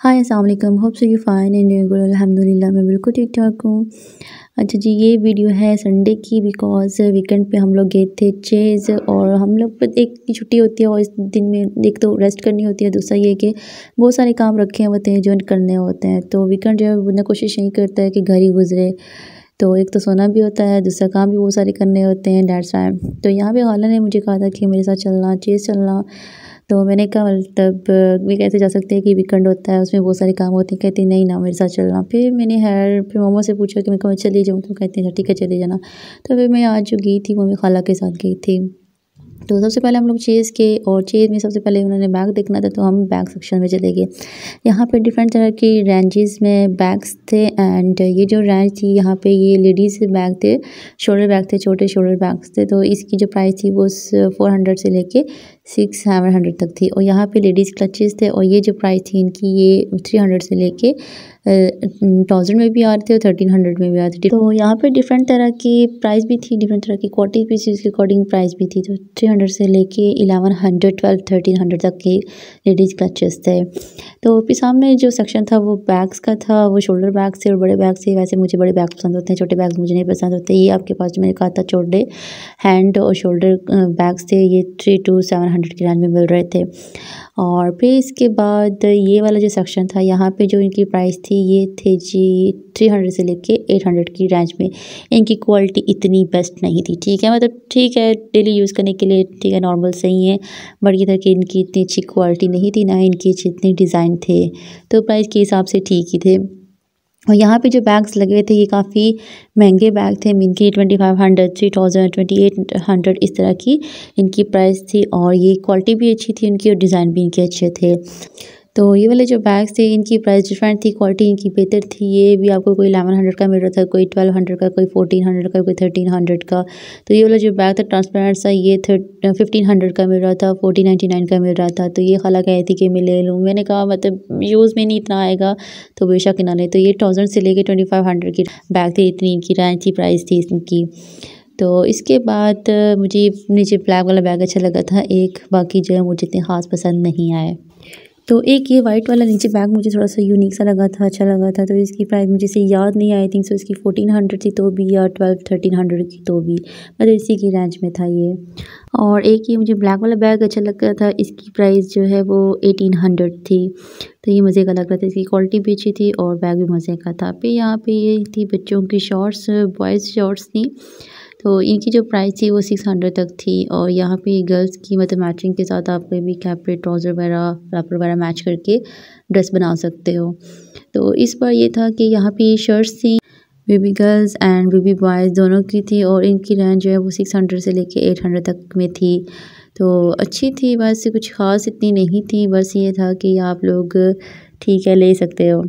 हाय अस्सलाम वालेकुम, hope so you fine and doing good. अल्हम्दुलिल्लाह मैं बिल्कुल ठीक ठाक हूँ। अच्छा जी, ये वीडियो है संडे की बिकॉज़ वीकेंड पे हम लोग गए थे चेज़ और हम लोग पर एक की छुट्टी होती है और इस दिन में एक तो रेस्ट करनी होती है, दूसरा ये कि बहुत सारे काम रखे होते हैं जो करने होते हैं। तो वीकेंड जो है बंदा कोशिश यही करता है कि घर ही गुजरे। तो एक तो सोना भी होता है, दूसरा काम भी बहुत सारे करने होते हैं, दैट्स व्हाई। तो यहाँ पे खाला ने मुझे कहा था कि मेरे साथ चलना, चेज़ चलना। तो मैंने कहा मतलब भी कैसे जा सकते हैं कि वीकेंड होता है, उसमें बहुत सारे काम होते हैं। कहती नहीं ना मेरे साथ चलना। फिर मैंने फिर मम्मा से पूछा कि मैं कहाँ चली जाऊँ, तो कहते हैं ठीक है चले जाना। तो फिर मैं आज जो गई थी वो मैं खाला के साथ गई थी। तो सबसे पहले हम लोग चेज़ के और चेज़ में सबसे पहले उन्होंने बैग देखना था, तो हम बैग सेक्शन में चले गए। यहाँ पे डिफरेंट तरह की रेंजेस में बैग्स थे एंड ये जो रेंज थी यहाँ पे ये लेडीज़ बैग थे, शोल्डर बैग थे, छोटे शोल्डर बैग्स थे। तो इसकी जो प्राइस थी वो 400 से लेके 600-700 तक थी। और यहाँ पे लेडीज़ क्लचेस थे और ये जो प्राइस थी इनकी ये 300 से लेके 1000 में भी आ रहे थे और 1300 में भी आ रहे थे। तो यहाँ पे डिफरेंट तरह की प्राइस भी थी, डिफरेंट तरह की क्वालिटी भी थी, उसके अकॉर्डिंग प्राइस भी थी। तो 300 से लेके 1100, 12, 1300 तक के लेडीज़ क्लचेस थे। तो फिर सामने जो सेक्शन था वो बैग्स का था, वो शोल्डर बैग्स थे और बड़े बैग्स थे। वैसे मुझे बड़े बैग पसंद होते हैं, छोटे बैग मुझे नहीं पसंद होते। ये आपके पास जो मैंने कहा था छोटे हैंड और शोल्डर बैग्स थे, ये 300 to 700 के रेंज में मिल रहे थे। और फिर इसके बाद ये वाला जो सेक्शन था यहाँ पे जो इनकी प्राइस थी ये थे जी 300 से लेके 800 की रेंज में। इनकी क्वालिटी इतनी बेस्ट नहीं थी, ठीक है, मतलब ठीक है डेली यूज़ करने के लिए ठीक है, नॉर्मल सही है, बट ये था कि इनकी इतनी अच्छी क्वालिटी नहीं थी, ना इनके इतने डिज़ाइन थे। तो प्राइस के हिसाब से ठीक ही थे। और यहाँ पे जो बैग्स लगे हुए थे ये काफ़ी महंगे बैग थे। इनकी 2500, 3000, 2800 इस तरह की इनकी प्राइस थी। और ये क्वालिटी भी अच्छी थी इनकी और डिज़ाइन भी इनके अच्छे थे। तो ये वाले जो बैग्स थे इनकी प्राइस डिफरेंट थी, क्वालिटी इनकी बेहतर थी। ये भी आपको कोई 1100 का मिल रहा था, कोई 1200 का, कोई 1400 का, कोई 1300 का। तो ये वाला जो बैग था ट्रांसपेरेंट सा, ये 1500 का मिल रहा था, 1499 का मिल रहा था। तो ये खाला कहती थी कि मैं ले लूँ। मैंने कहा मतलब यूज़ में नहीं इतना आएगा तो बेशक ना ले। तो ये 1000 से लेके 2500 की बैग थी, इतनी इनकी रेंज थी, प्राइस थी इनकी। तो इसके बाद मुझे नीचे ब्लैक वाला बैग अच्छा लगा था एक, बाकी जो है मुझे इतने ख़ास पसंद नहीं आए। तो एक ये वाइट वाला नीचे बैग मुझे थोड़ा सा यूनिक सा लगा था, अच्छा लगा था। तो इसकी प्राइस मुझे से याद नहीं आई, थिंक सो इसकी 1400 थी तो भी, या 12-1300 की तो भी, मतलब इसी की रेंज में था ये। और एक ये मुझे ब्लैक वाला बैग अच्छा लगा था, इसकी प्राइस जो है वो 1800 थी। तो ये मज़े का लग रहा था, इसकी क्वालिटी भी अच्छी थी और बैग भी मज़े का था। फिर यहाँ पे ये थी बच्चों की शॉर्ट्स, बॉयज़ शॉर्ट्स थी। तो इनकी जो प्राइस थी वो 600 तक थी। और यहाँ पे गर्ल्स की मतलब मैचिंग के साथ आप कोई भी कैपरी, ट्राउज़र वगैरह, रैपर वगैरह मैच करके ड्रेस बना सकते हो। तो इस बार ये था कि यहाँ पे शर्ट्स थी baby girls and baby boys दोनों की थी और इनकी रेंज जो है वो 600 से लेके 800 तक में थी। तो अच्छी थी, वैसे कुछ ख़ास इतनी नहीं थी, बस ये था कि आप लोग ठीक है ले सकते हो।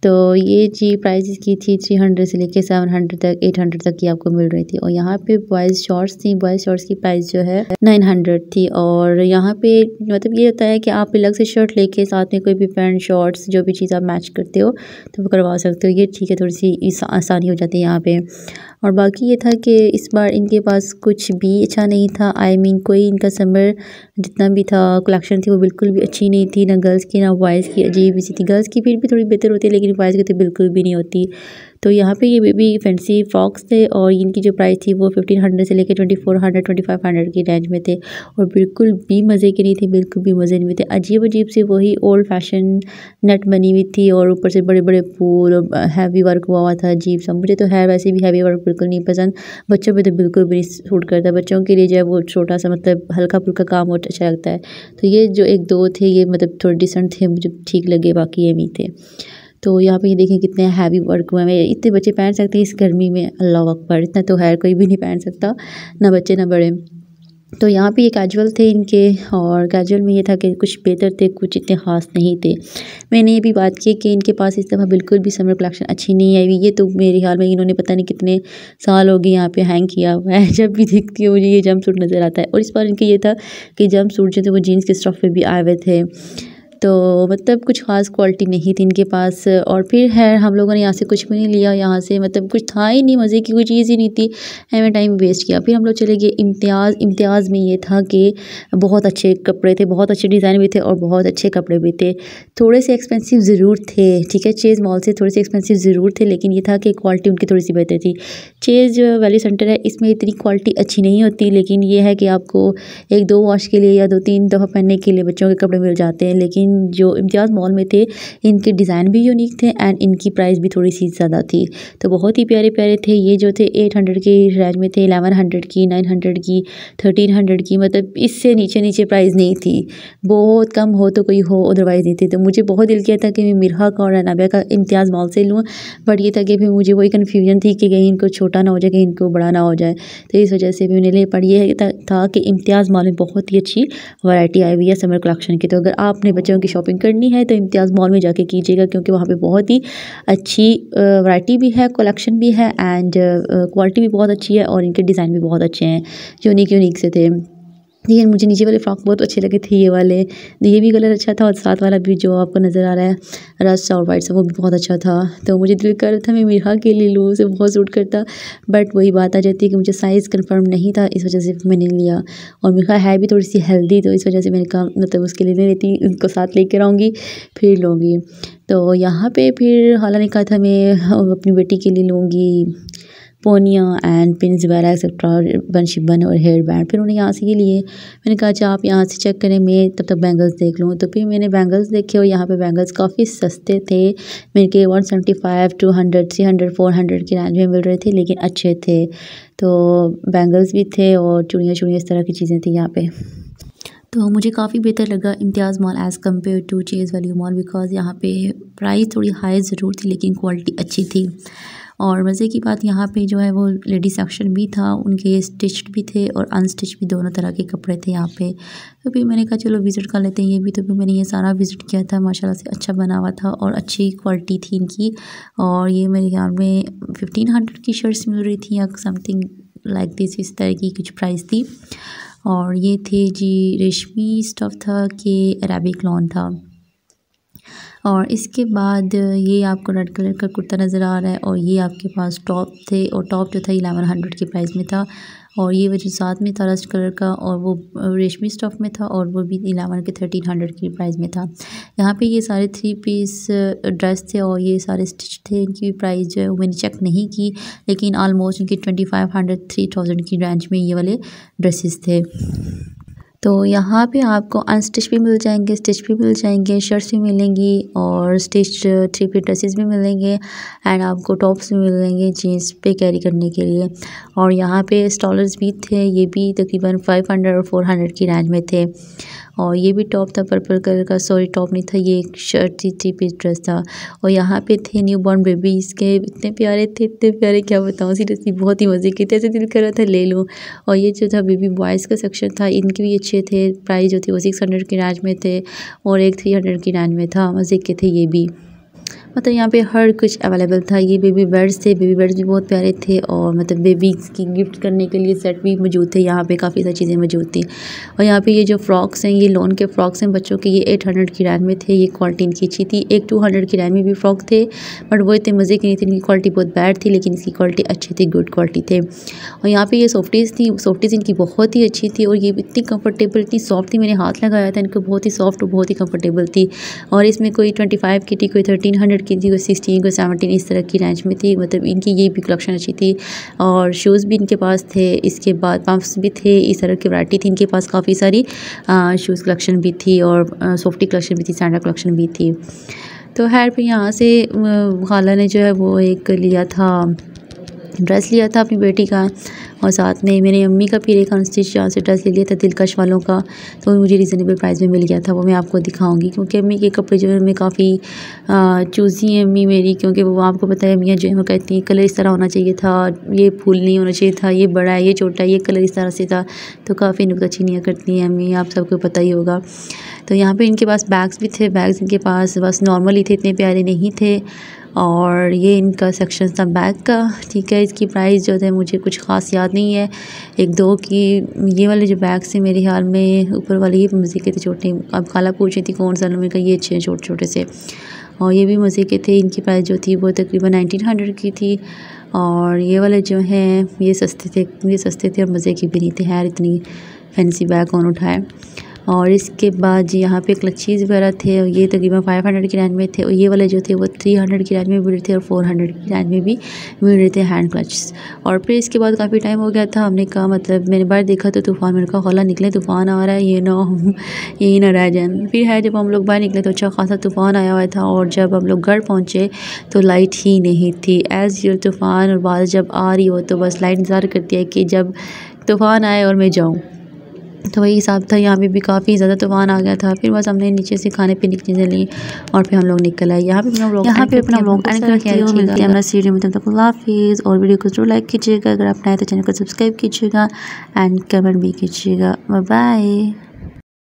तो ये जी प्राइस इसकी थी 300 से लेके 700 तक, 800 तक की आपको मिल रही थी। और यहाँ पे बॉयज़ शॉर्ट्स थी, बॉयज़ शॉर्ट्स की प्राइस जो है 900 थी। और यहाँ पे मतलब ये होता है कि आप अलग से शर्ट लेके साथ में कोई भी पैंट, शॉर्ट्स जो भी चीज़ आप मैच करते हो तो वो करवा सकते हो। ये ठीक है, थोड़ी सी आसानी हो जाती है यहाँ पे। और बाकी ये था कि इस बार इनके पास कुछ भी अच्छा नहीं था, आई मीन कोई इनका समर जितना भी था कलेक्शन थी वो बिल्कुल भी अच्छी नहीं थी, ना गर्ल्स की ना बॉयज़ की, अजीब सी थी। गर्ल्स की फिर भी थोड़ी बेहतर होती है लेकिन बॉयज़ की तो बिल्कुल भी नहीं होती। तो यहाँ पे ये बेबी फैंसी फ्रॉक्स थे और इनकी जो प्राइस थी वो 1500 से लेकर 2400, 2500 की रेंज में थे। और बिल्कुल भी मज़े की नहीं थी, बिल्कुल भी मज़े नहीं थे। अजीब अजीब से वही ओल्ड फैशन नेट बनी हुई थी और ऊपर से बड़े बड़े फूल और हैवी वर्क हुआ था अजीब सा। मुझे तो है वैसे भी हैवी वर्क बिल्कुल नहीं पसंद, बच्चों पे तो बिल्कुल भी नहीं सूट करता। बच्चों के लिए जो है वो छोटा सा मतलब हल्का फुल्का काम और अच्छा लगता है। तो ये जो एक दो थे ये मतलब थोड़े डिसेंट थे, मुझे ठीक लगे, बाकी ये नहीं थे। तो यहाँ पे ये देखें कितने हैवी वर्क हुए हैं, इतने बच्चे पहन सकते हैं इस गर्मी में, अल्लाह अकबर, इतना तो है कोई भी नहीं पहन सकता, ना बच्चे ना बड़े। तो यहाँ पे ये कैजुअल थे इनके, और कैजुअल में ये था कि कुछ बेहतर थे, कुछ इतने ख़ास नहीं थे। मैंने ये भी बात की कि इनके पास इस दफ़ा बिल्कुल भी समर कलेक्शन अच्छी नहीं आई। ये तो मेरे ख्याल में इन्होंने पता नहीं कितने साल हो गए यहाँ पे हैंग किया हुआ है। जब भी दिखती है मुझे ये जंप सूट नज़र आता है। और इस बार इनके ये था कि जंप सूट जो थे वो जीन्स के स्टफ़ पे भी आए हुए थे। तो मतलब कुछ ख़ास क्वालिटी नहीं थी इनके पास। और फिर है हम लोगों ने यहाँ से कुछ भी नहीं लिया, यहाँ से मतलब कुछ था ही नहीं, मज़े की कोई चीज़ ही नहीं थी, हमें टाइम वेस्ट किया। फिर हम लोग चले गए इम्तियाज़ में ये था कि बहुत अच्छे कपड़े थे, बहुत अच्छे डिज़ाइन भी थे और बहुत अच्छे कपड़े भी थे। थोड़े से एक्सपेंसिव ज़रूर थे, ठीक है, चेज़ मॉल से थोड़े से एक्सपेंसिव ज़रूर थे, लेकिन ये था कि क्वालिटी उनकी थोड़ी सी बेहतर थी। चेज़ वैल्यू सेंटर है, इसमें इतनी क्वालिटी अच्छी नहीं होती, लेकिन ये है कि आपको 1-2 वॉश के लिए या 2-3 दफ़ा पहनने के लिए बच्चों के कपड़े मिल जाते हैं। लेकिन जो इम्तियाज़ मॉल में थे, इनके डिज़ाइन भी यूनिक थे एंड इनकी प्राइस भी थोड़ी सी ज़्यादा थी। तो बहुत ही प्यारे प्यारे थे ये, जो थे 800 की रेंज में थे, 1100 की, 900 की, 1300 की, मतलब इससे नीचे प्राइस नहीं थी। बहुत कम हो तो कोई हो, अदरवाइज़ नहीं थी। तो मुझे बहुत दिल किया था कि मैं मिरहा का और अनाबिया का इम्तियाज़ मॉल से लूँ, बट ये था कि फिर मुझे वही कन्फ्यूजन थी कि कहीं इनको छोटा ना हो जाए, कहीं इनको बड़ा ना हो जाए, तो इस वजह से भी मैंने ले पड़ी। ये था कि इम्तियाज़ मॉल में बहुत ही अच्छी वैरायटी आई हुई है समर कलेक्शन की। तो अगर आपने बच्चों की शॉपिंग करनी है तो इम्तियाज़ मॉल में जाके कीजिएगा, क्योंकि वहाँ पे बहुत ही अच्छी वैरायटी भी है, कलेक्शन भी है एंड क्वालिटी भी बहुत अच्छी है और इनके डिज़ाइन भी बहुत अच्छे हैं, यूनिक से थे। लेकिन मुझे नीचे वाले फ्रॉक बहुत अच्छे लगे थे, ये वाले, ये भी कलर अच्छा था और साथ वाला भी जो आपको नज़र आ रहा है रस्ट और वाइट से, वो भी बहुत अच्छा था। तो मुझे दिल कर रहा था मैं मिरहा के लिए लूँ, उसे बहुत सूट करता, बट वही बात आ जाती है कि मुझे साइज़ कंफर्म नहीं था, इस वजह से मैंने लिया। और मिरहा है भी थोड़ी सी हेल्दी, तो इस वजह से मैंने कहा मतलब उसके लिए नहीं लेती, उनको साथ लेकर आऊँगी फिर लूँगी। तो यहाँ पर फिर हाला ने कहा था मैं अपनी बेटी के लिए लूँगी पोनिया एंड पिन्स वगैरह एक्सेट्रा, बन शिबन और हेयर बैंड। फिर उन्होंने यहाँ से ये लिए, मैंने कहा अच्छा आप यहाँ से चेक करें, मैं तब तक बैंगल्स देख लूँ। तो फिर मैंने बैंगल्स देखे और यहाँ पे बैंगल्स काफ़ी सस्ते थे, मेरे के 175, 200, 300, 400 की रेंज में मिल रहे थे, लेकिन अच्छे थे। तो बैंगल्स भी थे और चूड़ियाँ इस तरह की चीज़ें थी यहाँ पे। तो मुझे काफ़ी बेहतर लगा Imtiaz mall as compared to Chase Value mall, because यहाँ पे प्राइस थोड़ी हाई ज़रूर थी, लेकिन क्वालिटी अच्छी थी। और मज़े की बात यहाँ पे जो है वो लेडी सेक्शन भी था, उनके स्टिच्ड भी थे और अनस्टिच भी, दोनों तरह के कपड़े थे यहाँ पे। तो फिर मैंने कहा चलो विज़िट कर लेते हैं ये भी। तो फिर मैंने ये सारा विज़िट किया था, माशाल्लाह से अच्छा बना हुआ था और अच्छी क्वालिटी थी इनकी। और ये मेरे ख्याल में 1500 की शर्ट्स मिल रही थी या समथिंग लाइक दिस, इस तरह की कुछ प्राइस थी। और ये थे जी रेशमी स्टफ़ था कि अरेबिक लॉन था। और इसके बाद ये आपको रेड कलर का कुर्ता नज़र आ रहा है और ये आपके पास टॉप थे, और टॉप जो था 1100 के प्राइस में था। और ये वो जो साथ में था रस्ट कलर का और वो रेशमी स्टफ़ में था, और वो भी 11 के 1300 की प्राइस में था। यहाँ पे ये सारे 3 पीस ड्रेस थे और ये सारे स्टिच थे। इनकी प्राइस जो है वो मैंने चेक नहीं की, लेकिन आलमोस्ट इनकी 2500 3000 की रेंज में ये वाले ड्रेसेस थे। तो यहाँ पे आपको अनस्टिच भी मिल जाएंगे, स्टिच भी मिल जाएंगे, शर्ट्स भी मिलेंगी और स्टिच 3 पीस ड्रेसेस भी मिलेंगे एंड आपको टॉप्स भी मिलेंगे जीन्स पे कैरी करने के लिए। और यहाँ पे स्टॉलर्स भी थे, ये भी तकरीबन 500 और 400 की रेंज में थे। और ये भी टॉप था पर्पल कलर का, सॉरी टॉप नहीं था, ये एक शर्ट थी, 3 पीस ड्रेस था। और यहाँ पे थे न्यू बॉर्न बेबीज़ के, इतने प्यारे थे, इतने प्यारे क्या बताऊँ, सीरियसली बहुत ही मज़े के थे, ऐसे दिल कर रहा था ले लूँ। और ये जो था बेबी बॉयज़ का सेक्शन था, इनके भी अच्छे थे, प्राइस जो थी वो 600 की रेंज में थे और एक 300 की रेंज में था, मज़े के थे ये भी। मतलब यहाँ पे हर कुछ अवेलेबल था। ये बेबी बेड्स थे, बेबी बेड्स भी बहुत प्यारे थे और मतलब बेबीज़ की गिफ्ट करने के लिए सेट भी मौजूद थे, यहाँ पे काफ़ी सारी चीज़ें मौजूद थी। और यहाँ पे ये जो फ्रॉक्स हैं, ये लॉन के फ्रॉक्स हैं बच्चों के, ये 800 की रेंज में थे, ये क्वालिटी इनकी अच्छी थी। एक 200 की रेंज में भी फ्रॉक थे, बट वो इतने मज़े की नहीं थी, इनकी क्वालिटी बहुत बैड थी, लेकिन इसकी क्वालिटी अच्छी थी, गुड क्वालिटी थे। और यहाँ पर ये सॉफ्टीज़ थी, सॉफ्टीज़ इनकी बहुत ही अच्छी थी और ये इतनी कम्फर्टेबल, इतनी सॉफ्ट थी, मैंने हाथ लगाया था इनको, बहुत ही सॉफ्ट और बहुत ही कम्फर्टेबल थी। और इसमें कोई 25 की थी, कोई 1300 की थी, कोई 16 कोई 17 इस तरह की रेंज में थी। मतलब इनकी ये भी कलेक्शन अच्छी थी और शूज़ भी इनके पास थे। इसके बाद पम्प्स भी थे, इस तरह की वैरायटी थी इनके पास, काफ़ी सारी शूज़ कलेक्शन भी थी और सॉफ्टी कलेक्शन भी थी, सैंडल कलेक्शन भी थी। तो खैर फिर यहाँ से खाला ने जो है वो एक लिया था, ड्रेस लिया था अपनी बेटी का, और साथ में मेरी अम्मी का फिर एक अनस्टिच यहाँ से ड्रेस ले लिया था दिलकश वालों का, तो मुझे रीज़नेबल प्राइस में मिल गया था। वो मैं आपको दिखाऊंगी, क्योंकि अम्मी के कपड़े जो है मैं काफ़ी चूज़ी हैं अम्मी मेरी, क्योंकि वो आपको पता है अम्मियाँ जो है वो कहती हैं कलर इस तरह होना चाहिए था, ये फूल नहीं होना चाहिए था, ये बड़ा है, ये छोटा है, ये कलर इस तरह से था, तो काफ़ी नुक्ताचीनियाँ करती हैं अम्मी, आप सबको पता ही होगा। तो यहाँ पे इनके पास बैग्स भी थे, बैग्स इनके पास बस नॉर्मल ही थे, इतने प्यारे नहीं थे। और ये इनका सेक्शन था बैग का, ठीक है। इसकी प्राइस जो है मुझे कुछ ख़ास याद नहीं है, 1-2 की। ये वाले जो बैग्स थे मेरे ख्याल में ऊपर वाले ये मज़े के थे छोटे। अब खाला पूछ रही थी कौन सा, मैंने कहा ये अच्छे छोटे छोटे से, और ये भी मज़े के थे। इनकी प्राइस जो थी वो तकरीबन 1900 की थी। और ये वाले जो हैं ये सस्ते थे और मज़े के भी नहीं थे। खैर इतनी फैंसी बैग कौन उठाए। और इसके बाद जी यहाँ पे क्लचीज़ वगैरह थे, और ये तकरीबन 500 की रेंज में थे। और ये वाले जो थे वो 300 की रेंज में मिल रहे थे और 400 की रेंज में भी मिल रहे थे हैंड क्लचेस। और फिर इसके बाद काफ़ी टाइम हो गया था, हमने कहा मतलब मैंने बाहर देखा तो तूफ़ान, मैंने कहा खाला निकले तूफ़ान आ रहा है, ये ना हम यही ना रह जाए। फिर है जब हम लोग बाहर निकले तो अच्छा खासा तूफ़ान आया हुआ था। और जब हम लोग घर पहुँचे तो लाइट ही नहीं थी। एज़ यूजुअल तूफ़ान और बारिश जब आ रही हो तो बस लाइट इंतज़ार करती है कि जब तूफ़ान आए और मैं जाऊँ। तो वही हिसाब था, यहाँ पे भी काफ़ी ज़्यादा तूफ़ान आ गया था। फिर बस हमने नीचे से खाने पीने की चीज़ें ली और फिर हम लोग निकल आए। यहाँ पे अपना व्लॉग एंड करते हैं। मिलते हैं नेक्स्ट वीडियो में, तब तक अल्लाह हाफिज़। और वीडियो को जरूर लाइक कीजिएगा, अगर आप नए तो चैनल को सब्सक्राइब कीजिएगा एंड कमेंट भी कीजिएगा। Bye bye.